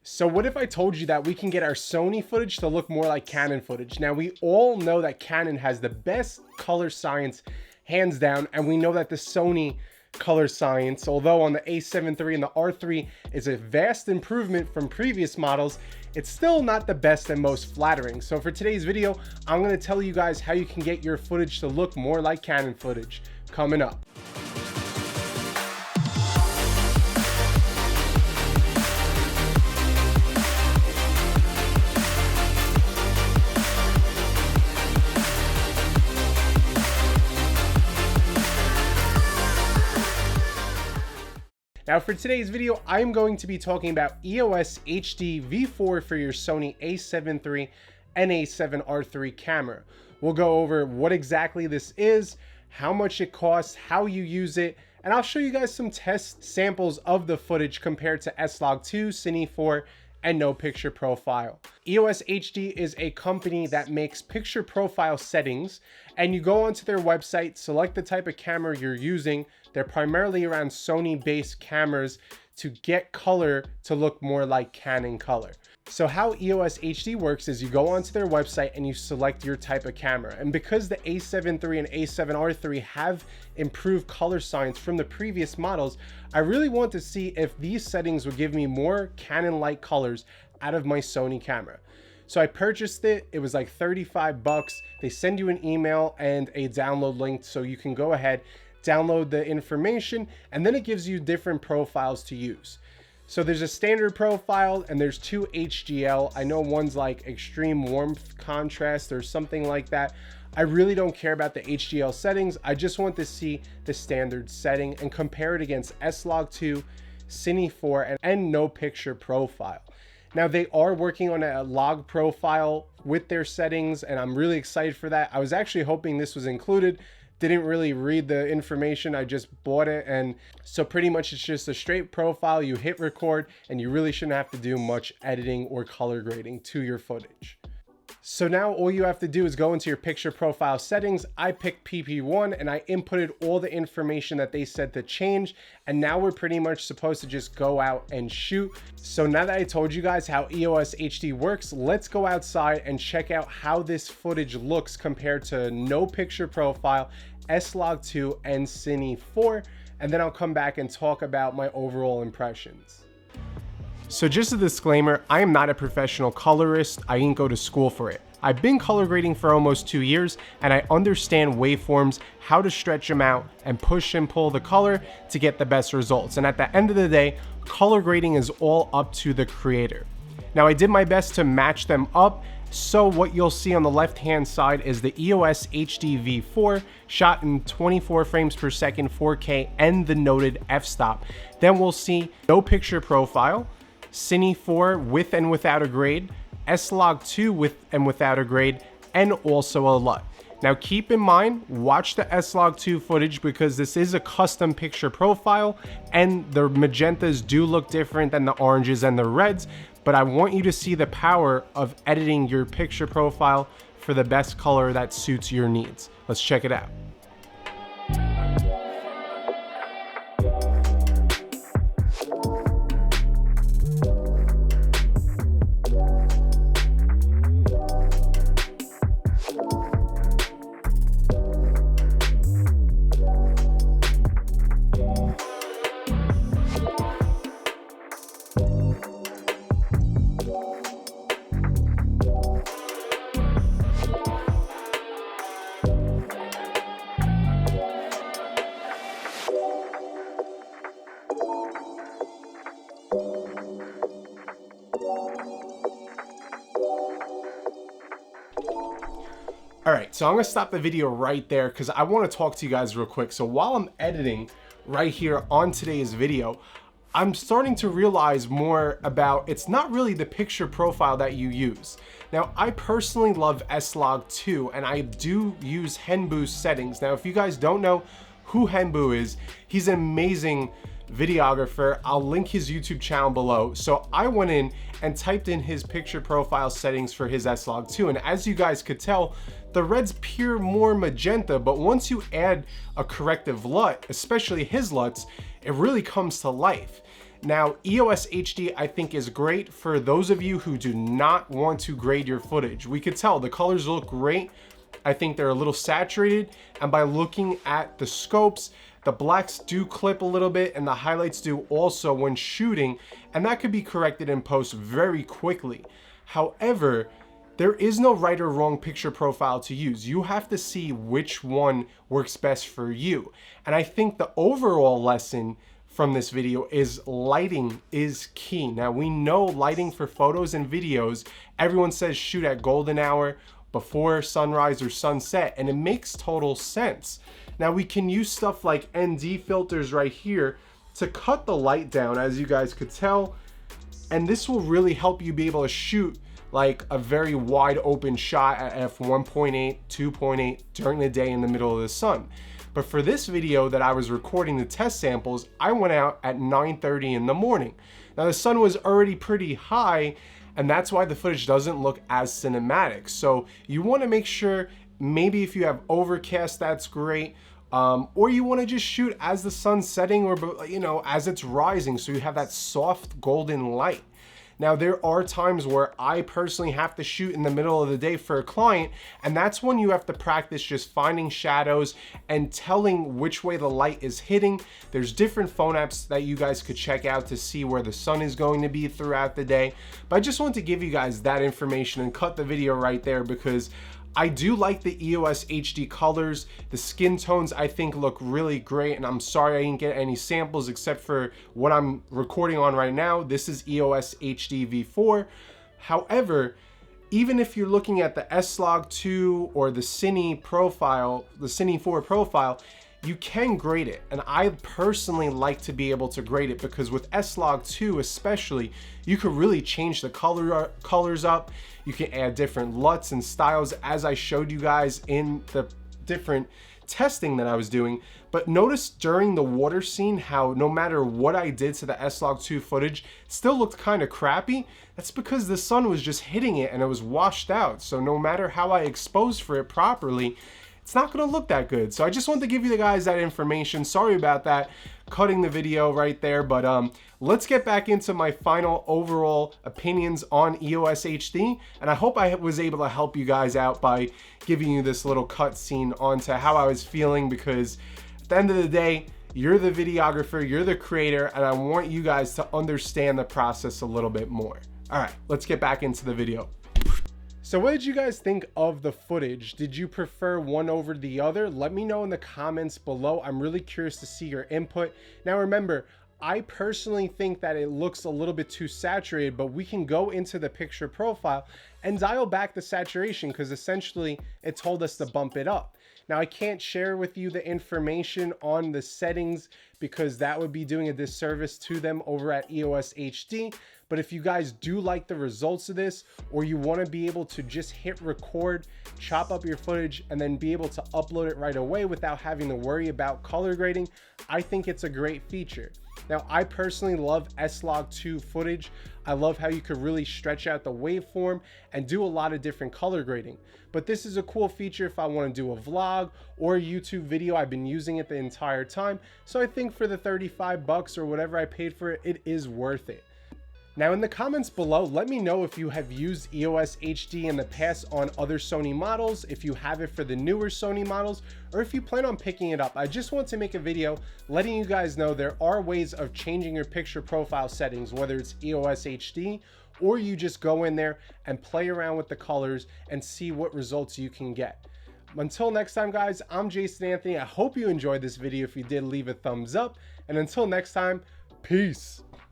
So what if I told you that we can get our Sony footage to look more like Canon footage? Now, we all know that Canon has the best color science, hands down, and we know that the Sony color science, although on the A7 III and the R3 is a vast improvement from previous models, it's still not the best and most flattering. So for today's video, I'm going to tell you guys how you can get your footage to look more like Canon footage. Coming up. Now for today's video, I'm going to be talking about EOSHD V4 for your Sony A7 III and A7R3 camera. We'll go over what exactly this is, how much it costs, how you use it, and I'll show you guys some test samples of the footage compared to S-Log2, Cine 4, and no picture profile. EOSHD is a company that makes picture profile settings, and you go onto their website, select the type of camera you're using. They're primarily around Sony based cameras to get color to look more like Canon color. So how EOSHD works is you go onto their website and you select your type of camera. And because the A7 III and A7R3 have improved color science from the previous models, I really want to see if these settings would give me more Canon-like colors out of my Sony camera. So I purchased it. It was like 35 bucks. They send you an email and a download link so you can go ahead, download the information, and then it gives you different profiles to use. So there's a standard profile and there's two HDL. I know one's like extreme warmth contrast or something like that. I really don't care about the HDL settings. I just want to see the standard setting and compare it against S-Log2, Cine 4, and no picture profile. Now they are working on a log profile with their settings and I'm really excited for that. I was actually hoping this was included. Didn't really read the information, I just bought it, and so pretty much it's just a straight profile. You hit record and you really shouldn't have to do much editing or color grading to your footage. So now all you have to do is go into your picture profile settings. I picked PP1 and I inputted all the information that they said to change, and now we're pretty much supposed to just go out and shoot. So now that I told you guys how EOS HD works, let's go outside and check out how this footage looks compared to no picture profile, S-Log2, and Cine 4, and then I'll come back and talk about my overall impressions. So just a disclaimer, I am not a professional colorist. I didn't go to school for it. I've been color grading for almost 2 years and I understand waveforms, how to stretch them out and push and pull the color to get the best results. And at the end of the day, color grading is all up to the creator. Now I did my best to match them up. So what you'll see on the left hand side is the EOS HD V4 shot in 24 frames per second 4K and the noted f-stop. Then we'll see no picture profile, Cine 4 with and without a grade, S-Log2 with and without a grade, and also a LUT. Now keep in mind, watch the S-Log2 footage because this is a custom picture profile and the magentas do look different than the oranges and the reds, but I want you to see the power of editing your picture profile for the best color that suits your needs. Let's check it out. All right, so I'm gonna stop the video right there because I want to talk to you guys real quick. So while I'm editing right here on today's video, I'm starting to realize more about it's not really the picture profile that you use. Now, I personally love S-Log2 and I do use Henbu's settings. Now, if you guys don't know who Henbu is, he's an amazing videographer. I'll link his YouTube channel below. So I went in and typed in his picture profile settings for his S-Log2, and as you guys could tell, the reds appear more magenta, but once you add a corrective LUT, especially his LUTs, it really comes to life. Now, EOS HD I think is great for those of you who do not want to grade your footage. We could tell the colors look great. I think they're a little saturated, and by looking at the scopes, the blacks do clip a little bit and the highlights do also when shooting, and that could be corrected in post very quickly. However, there is no right or wrong picture profile to use. You have to see which one works best for you. And I think the overall lesson from this video is lighting is key. Now, we know lighting for photos and videos, everyone says shoot at golden hour, before sunrise or sunset, and it makes total sense. Now, we can use stuff like ND filters right here to cut the light down, as you guys could tell, and this will really help you be able to shoot like a very wide open shot at f1.8, 2.8 during the day in the middle of the sun. But for this video that I was recording the test samples, I went out at 9:30 in the morning. Now, the sun was already pretty high, and that's why the footage doesn't look as cinematic. So you want to make sure, maybe if you have overcast, that's great, or you want to just shoot as the sun's setting, or as it's rising, so you have that soft golden light. Now, there are times where I personally have to shoot in the middle of the day for a client, and that's when you have to practice just finding shadows and telling which way the light is hitting. There's different phone apps that you guys could check out to see where the sun is going to be throughout the day. But I just want to give you guys that information and cut the video right there, because I do like the EOS HD colors. The skin tones I think look really great, and I'm sorry I didn't get any samples except for what I'm recording on right now. This is EOS HD V4. However, even if you're looking at the S-Log2 or the Cine profile, the Cine 4 profile, you can grade it, and I personally like to be able to grade it, because with S-Log2 especially, you could really change the colors up. You can add different LUTs and styles, as I showed you guys in the different testing that I was doing. But notice during the water scene how no matter what I did to the S-Log2 footage, it still looked kind of crappy. That's because the sun was just hitting it and it was washed out. So no matter how I exposed for it properly, it's not going to look that good. So I just wanted to give you guys that information. Sorry about that, cutting the video right there, but let's get back into my final overall opinions on EOS HD, and I hope I was able to help you guys out by giving you this little cut scene onto how I was feeling, because at the end of the day, you're the videographer, you're the creator, and I want you guys to understand the process a little bit more. All right, let's get back into the video. So what did you guys think of the footage? Did you prefer one over the other? Let me know in the comments below. I'm really curious to see your input. Now remember, I personally think that it looks a little bit too saturated, but we can go into the picture profile and dial back the saturation, because essentially it told us to bump it up. Now, I can't share with you the information on the settings because that would be doing a disservice to them over at EOS HD. But if you guys do like the results of this, or you want to be able to just hit record, chop up your footage, and then be able to upload it right away without having to worry about color grading, I think it's a great feature. Now, I personally love S-Log2 footage. I love how you could really stretch out the waveform and do a lot of different color grading. But this is a cool feature if I want to do a vlog or a YouTube video. I've been using it the entire time. So I think for the 35 bucks or whatever I paid for it, it is worth it. Now in the comments below, let me know if you have used EOS HD in the past on other Sony models, if you have it for the newer Sony models, or if you plan on picking it up. I just want to make a video letting you guys know there are ways of changing your picture profile settings, whether it's EOS HD, or you just go in there and play around with the colors and see what results you can get. Until next time, guys, I'm Jason Anthony. I hope you enjoyed this video. If you did, leave a thumbs up. And until next time, peace.